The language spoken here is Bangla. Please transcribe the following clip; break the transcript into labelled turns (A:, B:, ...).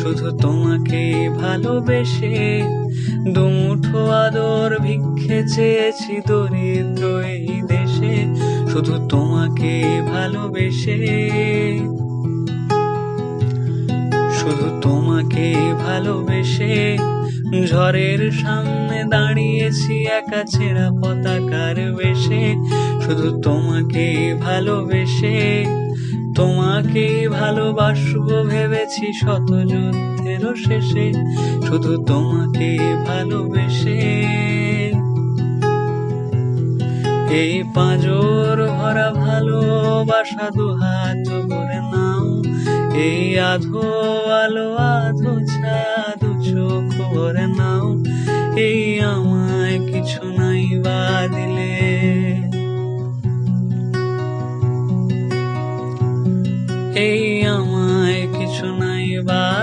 A: শুধু তোমাকে ভালোবেসে। দুমুঠো আদর ভিক্ষে চেয়েছি দরিদ্র এই দেশে, শুধু তোমাকে ভালোবেসে। শুধু তোমাকে ভালোবেসে ঝড়ের সামনে দাঁড়িয়েছি একা ছেঁড়া পতাকার বেশে, শুধু তোমাকে ভালোবেসে। তোমাকে ভালোবাসবো ভেবেছি শত যুদ্ধের শেষে, শুধু তোমাকে ভালোবেসে। এই পাঁজর ভরা ভালোবাসা দুহাত ভরে নাও, এই আধো আলো আধো ছাদ চোখ ভরে নাও। এই আমায় কিছু নাই বা দিলে, এই আমায় কিছু নাই বা